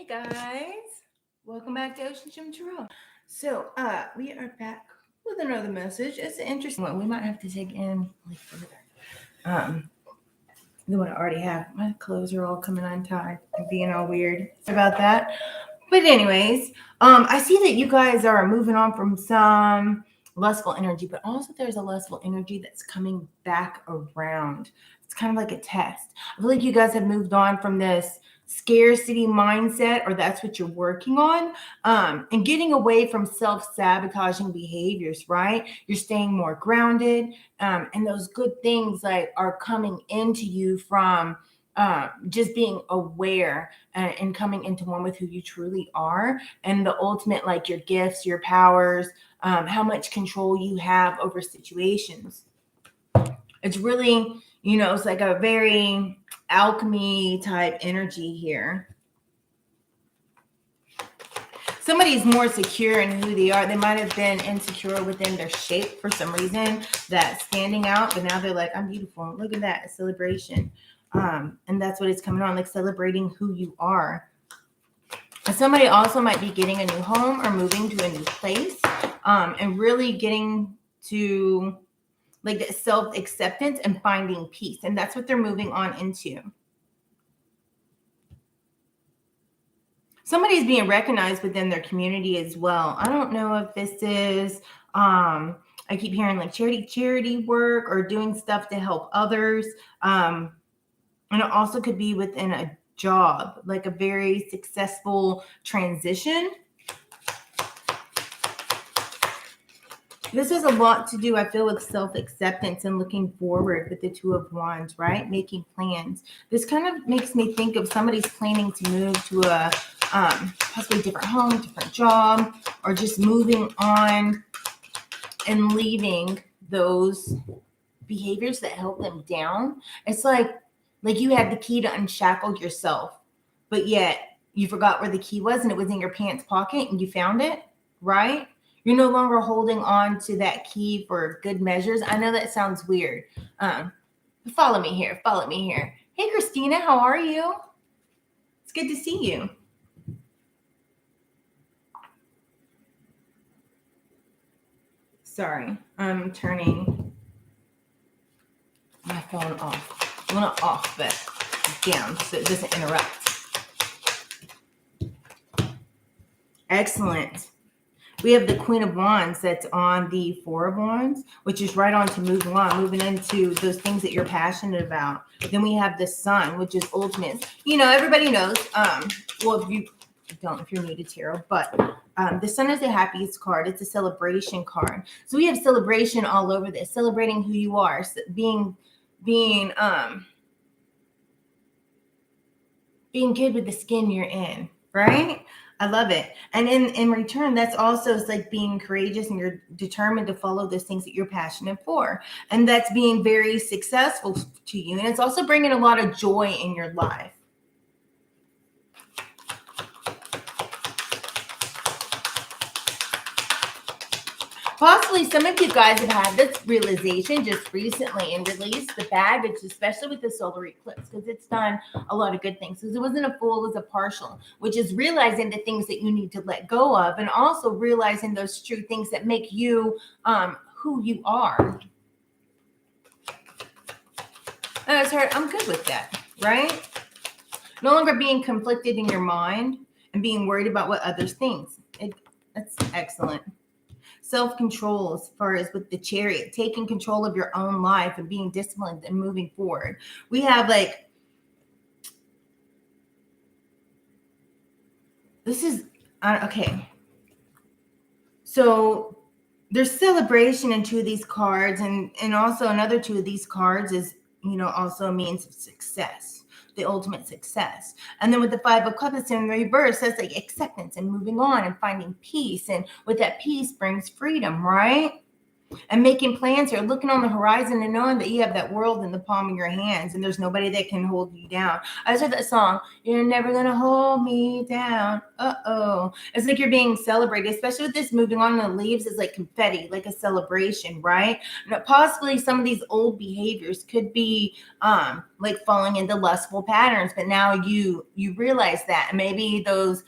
Hey guys, welcome back to OceanGemTarot. So, we are back with another message. It's an interesting one. We might have to dig in further. The one I already have. My clothes are all coming untied and being all weird. Sorry about that. But anyways, I see that you guys are moving on from some lustful energy, but also there's a lustful energy that's coming back around. It's kind of like a test. I feel like you guys have moved on from this scarcity mindset, or that's what you're working on, and getting away from self-sabotaging behaviors, right? You're staying more grounded, and those good things are coming into you from just being aware and coming into one with who you truly are, and the ultimate, like your gifts, your powers, how much control you have over situations. It's really, it's like a very alchemy type energy here. Somebody's more secure in who they are. They might have been insecure within their shape for some reason, that's standing out, but now they're like, I'm beautiful. Look at that, a celebration. And that's what it's coming on, like celebrating who you are. Somebody also might be getting a new home or moving to a new place, and really getting to like that self-acceptance and finding peace. And that's what they're moving on into. Somebody's being recognized within their community as well. I don't know if this is, I keep hearing like charity work or doing stuff to help others. And it also could be within a job, like a very successful transition. This has a lot to do, I feel, with self-acceptance and looking forward with the Two of Wands, right? Making plans. This kind of makes me think of somebody's planning to move to a possibly different home, different job, or just moving on and leaving those behaviors that held them down. It's like you had the key to unshackle yourself, but yet you forgot where the key was and it was in your pants pocket and you found it, right? You're no longer holding on to that key for good measures. I know that sounds weird. Follow me here. Follow me here. Hey, Christina, how are you? It's good to see you. Sorry, I'm turning my phone off. Well, not off, but down so it doesn't interrupt. Excellent. We have the Queen of Wands that's on the Four of Wands, which is right on to moving into those things that you're passionate about. Then we have the Sun, which is ultimate. Everybody knows. Well, if you're new to tarot, but the Sun is the happiest card. It's a celebration card. So we have celebration all over this, celebrating who you are, being good with the skin you're in, right? I love it. And in return, that's also, it's like being courageous and you're determined to follow those things that you're passionate for. And that's being very successful to you. And it's also bringing a lot of joy in your life. Possibly some of you guys have had this realization just recently and released the baggage, especially with the solar eclipse, because it's done a lot of good things. Because it wasn't a full, it was a partial, which is realizing the things that you need to let go of, and also realizing those true things that make you who you are. That's hard. I'm good with that, right? No longer being conflicted in your mind and being worried about what others think. That's excellent. Self-control as far as with the Chariot, taking control of your own life and being disciplined and moving forward. We have this is okay. So there's celebration in two of these cards, and also another two of these cards is also means of success, the ultimate success. And then with the Five of Cups in reverse, that's like acceptance and moving on and finding peace. And with that peace brings freedom, right? and making plans here, looking on the horizon and knowing that you have that world in the palm of your hands and there's nobody that can hold you down. I just heard that song, "You're never gonna hold me down." It's like you're being celebrated, especially with this moving on in the leaves. It's like confetti, like a celebration, right? Now, possibly some of these old behaviors could be like falling into lustful patterns, but now you realize that, and maybe those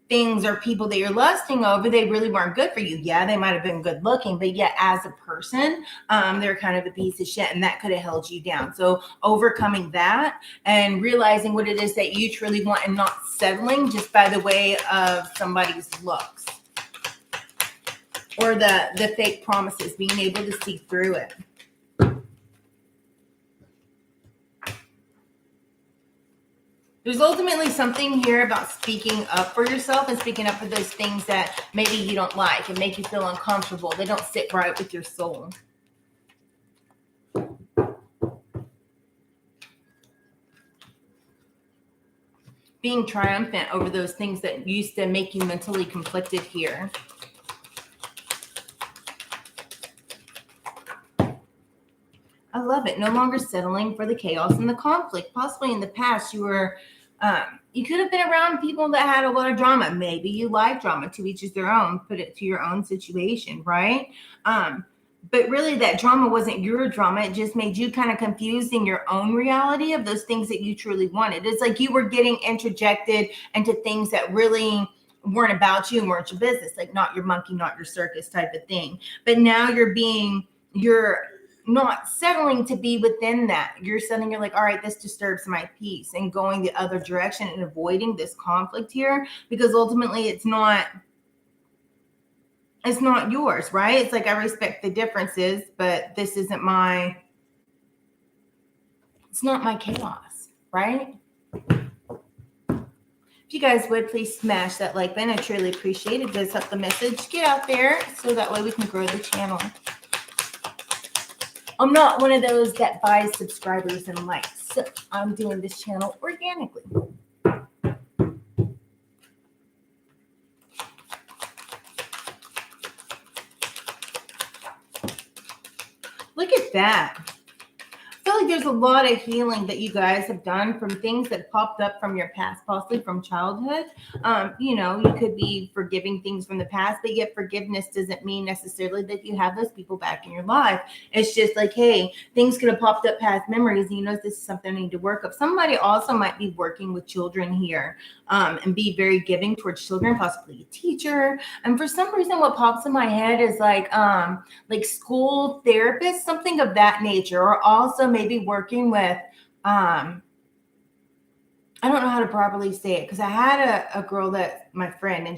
things or people that you're lusting over, they really weren't good for you. Yeah, they might have been good looking, but yet as a person, they're kind of a piece of shit, and that could have held you down. So overcoming that and realizing what it is that you truly want and not settling just by the way of somebody's looks or the fake promises, being able to see through it. There's ultimately something here about speaking up for yourself and speaking up for those things that maybe you don't like and make you feel uncomfortable. They don't sit right with your soul. Being triumphant over those things that used to make you mentally conflicted here. I love it. No longer settling for the chaos and the conflict. Possibly in the past, you were you could have been around people that had a lot of drama. Maybe you like drama, to each is their own. Put it to your own situation, right? But really that drama wasn't your drama. It just made you kind of confused in your own reality of those things that you truly wanted. It's like you were getting interjected into things that really weren't about you and weren't your business, like not your monkey, not your circus type of thing. But now you're not settling to be within that. You're settling, you're like, all right, this disturbs my peace, and going the other direction and avoiding this conflict here, because ultimately it's not yours, right? It's like, I respect the differences, but this isn't it's not my chaos, right? If you guys would please smash that like button, I truly appreciate it. It does help the message get out there, so that way we can grow the channel. I'm not one of those that buys subscribers and likes. So I'm doing this channel organically. Look at that. I feel like there's a lot of healing that you guys have done from things that popped up from your past, possibly from childhood. You could be forgiving things from the past, but yet forgiveness doesn't mean necessarily that you have those people back in your life. It's just like, hey, things could have popped up past memories, and this is something I need to work up. Somebody also might be working with children here, and be very giving towards children, possibly a teacher. And for some reason, what pops in my head is like school therapist, something of that nature, or also maybe working with I don't know how to properly say it, because I had a girl that my friend, and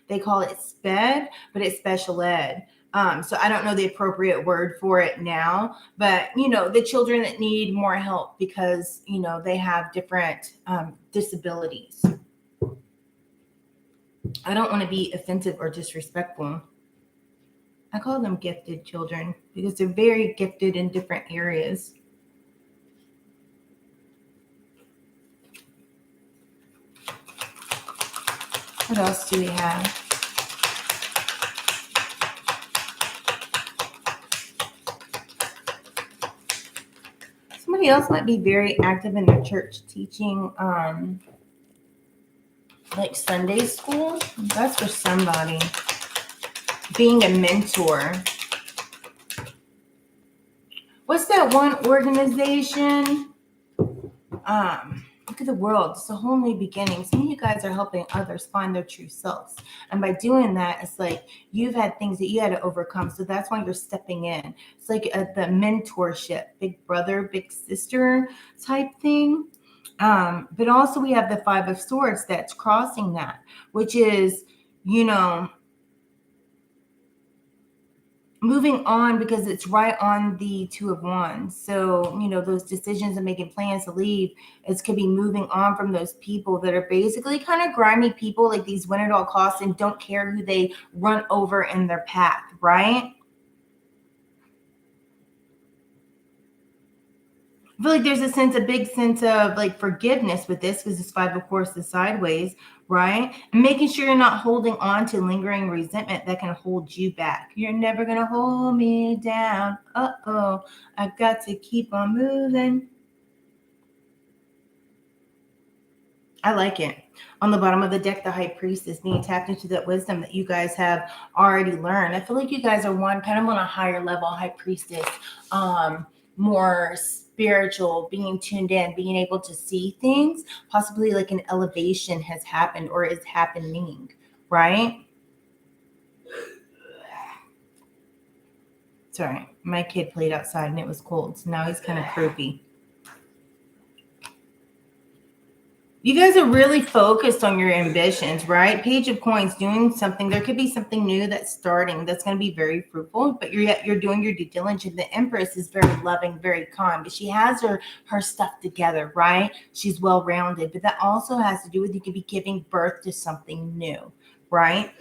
they call it SPED, but it's special ed. So I don't know the appropriate word for it now, but the children that need more help because they have different disabilities. I don't want to be offensive or disrespectful. I call them gifted children because they're very gifted in different areas. What else do we have? Somebody else might be very active in their church teaching like Sunday school. That's for somebody. Being a mentor. What's that one organization? Look at the world. It's a whole new beginning. Some of you guys are helping others find their true selves. And by doing that, it's like you've had things that you had to overcome. So that's why you're stepping in. It's like the mentorship, big brother, big sister type thing. But also we have the Five of Swords that's crossing that, which is, moving on, because it's right on the Two of Wands. So, those decisions and making plans to leave, it could be moving on from those people that are basically kind of grimy people, like these win at all costs and don't care who they run over in their path, right? I feel like there's a big sense of like forgiveness with this, because this five, of course, is sideways, right? And making sure you're not holding on to lingering resentment that can hold you back. You're never going to hold me down. Uh-oh, I've got to keep on moving. I like it. On the bottom of the deck, the High Priestess, being tapped into that wisdom that you guys have already learned. I feel like you guys are kind of on a higher level, High Priestess, more spiritual, being tuned in, being able to see things. Possibly like an elevation has happened or is happening, right? Sorry, my kid played outside and it was cold, so now he's kind of croupy. You guys are really focused on your ambitions, right? Page of Coins, doing something. There could be something new that's starting that's going to be very fruitful, but you're doing your due diligence. The Empress is very loving, very calm, but she has her stuff together, right? She's well-rounded, but that also has to do with you could be giving birth to something new, right?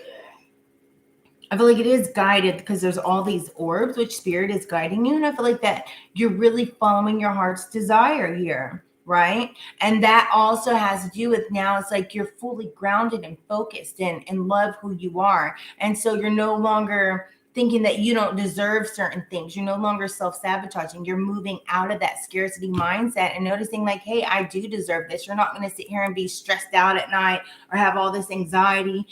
I feel like it is guided because there's all these orbs, which Spirit is guiding you. And I feel like that you're really following your heart's desire here, right? And that also has to do with now it's like you're fully grounded and focused and love who you are. And so you're no longer thinking that you don't deserve certain things. You're no longer self-sabotaging. You're moving out of that scarcity mindset and noticing like, hey, I do deserve this. You're not going to sit here and be stressed out at night or have all this anxiety,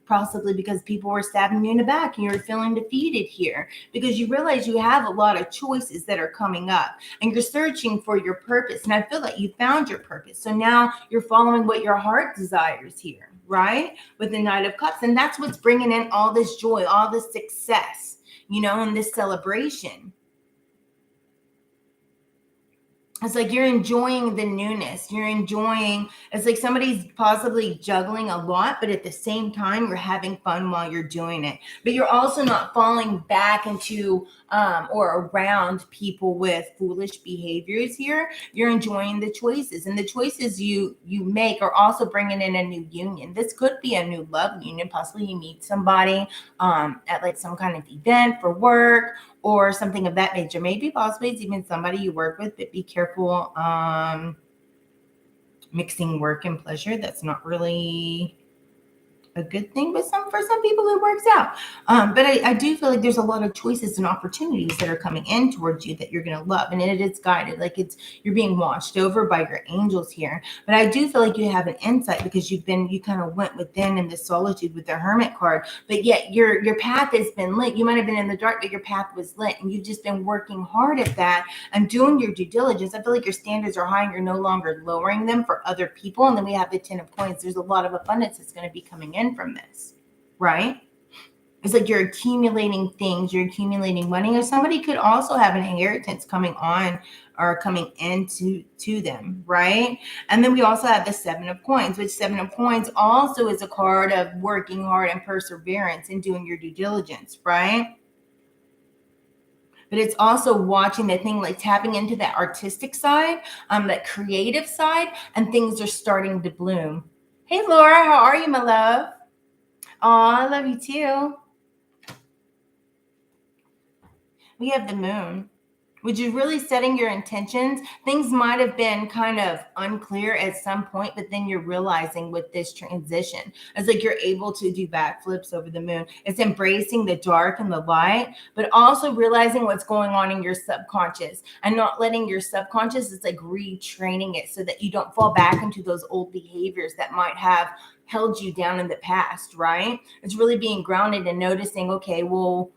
possibly because people were stabbing you in the back and you're feeling defeated here because you realize you have a lot of choices that are coming up and you're searching for your purpose. And I feel like you found your purpose. So now you're following what your heart desires here, right? With the Knight of Cups. And that's what's bringing in all this joy, all this success, and this celebration. It's like you're enjoying the newness. It's like somebody's possibly juggling a lot, but at the same time, you're having fun while you're doing it. But you're also not falling back into or around people with foolish behaviors here. You're enjoying the choices. And the choices you make are also bringing in a new union. This could be a new love union. Possibly you meet somebody at like some kind of event for work, or something of that nature. Maybe possibly it's even somebody you work with, but be careful mixing work and pleasure. That's not really a good thing, but for some people it works out. But I do feel like there's a lot of choices and opportunities that are coming in towards you that you're going to love, and it is guided, like you're being watched over by your angels here. But I do feel like you have an insight because you kind of went within in this solitude with the Hermit card, but yet your path has been lit. You might have been in the dark, but your path was lit, and you've just been working hard at that and doing your due diligence. I feel like your standards are high and you're no longer lowering them for other people. And then we have the 10 of Coins. There's a lot of abundance that's going to be coming in from this, right? It's like you're accumulating things, you're accumulating money, or somebody could also have an inheritance coming on or coming into them, right? And then we also have the 7 of Coins, which 7 of Coins also is a card of working hard and perseverance and doing your due diligence, right? But it's also watching the thing, like tapping into that artistic side, that creative side, and things are starting to bloom. Hey, Laura, how are you, my love? Oh, I love you too. We have the Moon, which is really setting your intentions. Things might have been kind of unclear at some point, but then you're realizing with this transition, it's like you're able to do backflips over the moon. It's embracing the dark and the light, but also realizing what's going on in your subconscious and not letting your subconscious, it's like retraining it so that you don't fall back into those old behaviors that might have held you down in the past, right? It's really being grounded and noticing, okay, well,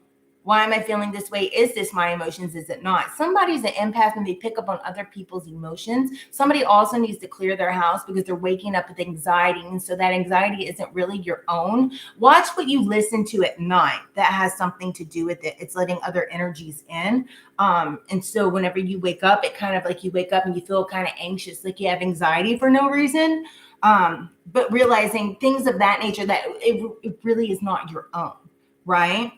why am I feeling this way? Is this my emotions? Is it not? Somebody's an empath and they pick up on other people's emotions. Somebody also needs to clear their house because they're waking up with anxiety. And so that anxiety isn't really your own. Watch what you listen to at night. That has something to do with it. It's letting other energies in. And so whenever you wake up, it kind of like you wake up and you feel kind of anxious, like you have anxiety for no reason. But realizing things of that nature, that it really is not your own, right?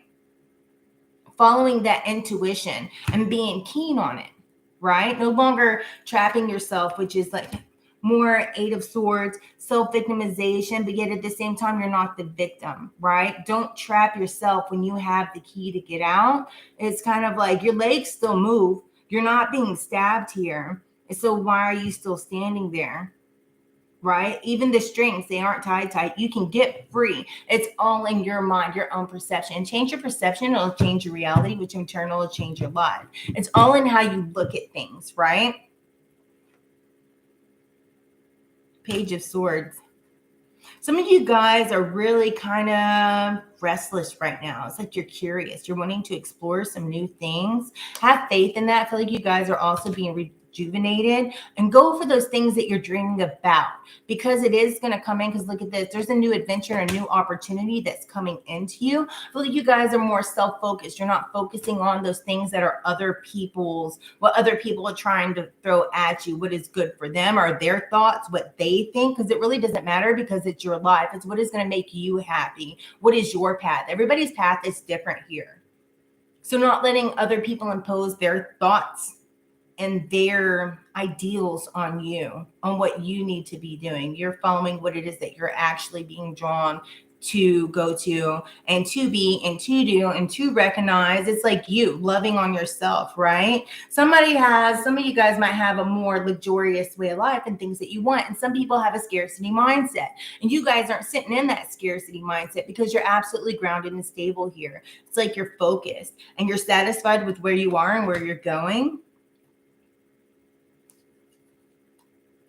Following that intuition and being keen on it, right? No longer trapping yourself, which is like more 8 of Swords, self-victimization, but yet at the same time, you're not the victim, right? Don't trap yourself when you have the key to get out. It's kind of like your legs still move. You're not being stabbed here. And so why are you still standing there? Right? Even the strings, they aren't tied tight. You can get free. It's all in your mind, your own perception. Change your perception, it'll change your reality, which in turn will change your life. It's all in how you look at things, right? Page of Swords. Some of you guys are really kind of restless right now. It's like you're curious. You're wanting to explore some new things. Have faith in that. I feel like you guys are also being rejuvenated, and go for those things that you're dreaming about, because it is going to come in. Because look at this. There's a new adventure, a new opportunity that's coming into you. I feel like you guys are more self-focused. You're not focusing on those things that are other people's, what other people are trying to throw at you, what is good for them or their thoughts, what they think, because it really doesn't matter, because it's your life. It's what is going to make you happy. What is your path? Everybody's path is different here. So not letting other people impose their thoughts and their ideals on you, on what you need to be doing. You're following what it is that you're actually being drawn to go to and to be and to do and to recognize. It's like you loving on yourself, right? Some of you guys might have a more luxurious way of life and things that you want. And some people have a scarcity mindset. And you guys aren't sitting in that scarcity mindset, because you're absolutely grounded and stable here. It's like you're focused and you're satisfied with where you are and where you're going.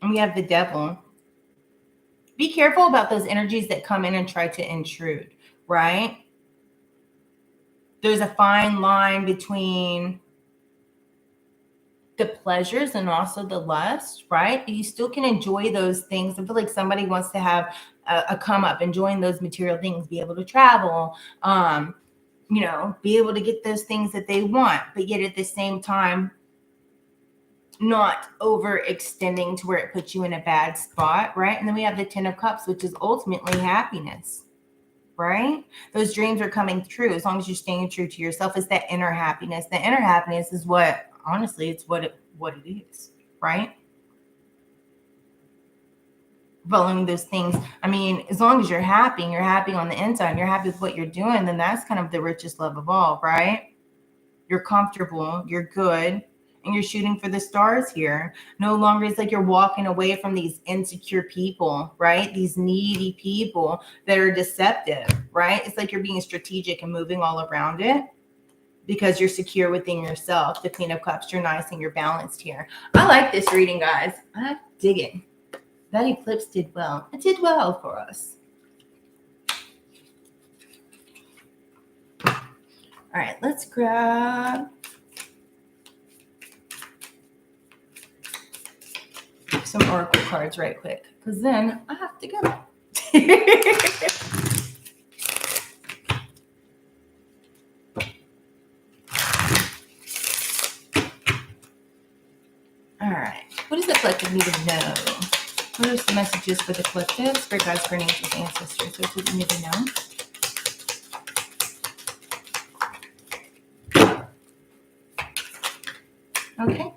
And we have the Devil. Be careful about those energies that come in and try to intrude, right? There's a fine line between the pleasures and also the lust, right? You still can enjoy those things. I feel like somebody wants to have a come up, enjoying those material things, be able to travel, be able to get those things that they want, but yet at the same time, not overextending to where it puts you in a bad spot, right? And then we have the 10 of Cups, which is ultimately happiness, right? Those dreams are coming true as long as you're staying true to yourself. It's that inner happiness. The inner happiness is what, honestly, it's what it is, right? Following those things. I mean, as long as you're happy and you're happy on the inside and you're happy with what you're doing, then that's kind of the richest love of all, right? You're comfortable, you're good, and you're shooting for the stars here. No longer, it's like you're walking away from these insecure people, right? These needy people that are deceptive, right? It's like you're being strategic and moving all around it because you're secure within yourself. The Queen of Cups, you're nice and you're balanced here. I like this reading, guys. I dig it. That eclipse did well. It did well for us. All right, let's grab some oracle cards right quick, because then I have to go. All right. What does the collective need to know? What are some messages for the collective? Spirit guides, for angels, ancestors. What do you need to know? Okay.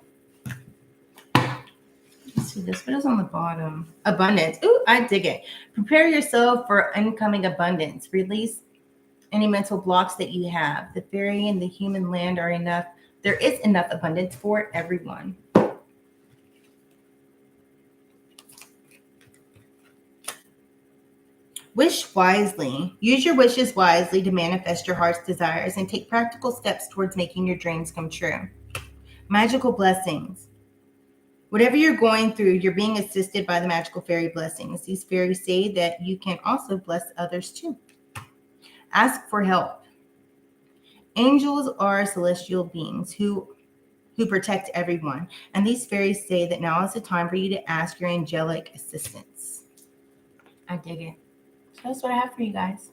Let's see this. What is on the bottom? Abundance. Ooh, I dig it. Prepare yourself for incoming abundance. Release any mental blocks that you have. The fairy and the human land are enough. There is enough abundance for everyone. Wish wisely. Use your wishes wisely to manifest your heart's desires and take practical steps towards making your dreams come true. Magical blessings. Whatever you're going through, you're being assisted by the magical fairy blessings. These fairies say that you can also bless others too. Ask for help. Angels are celestial beings who protect everyone. And these fairies say that now is the time for you to ask your angelic assistance. I dig it. So that's what I have for you guys.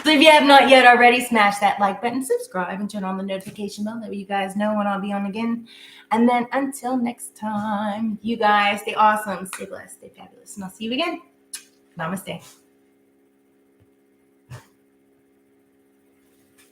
So if you have not yet already, smash that like button, subscribe, and turn on the notification bell. That way you guys know when I'll be on again. And then until next time, you guys stay awesome, stay blessed, stay fabulous. And I'll see you again. Namaste.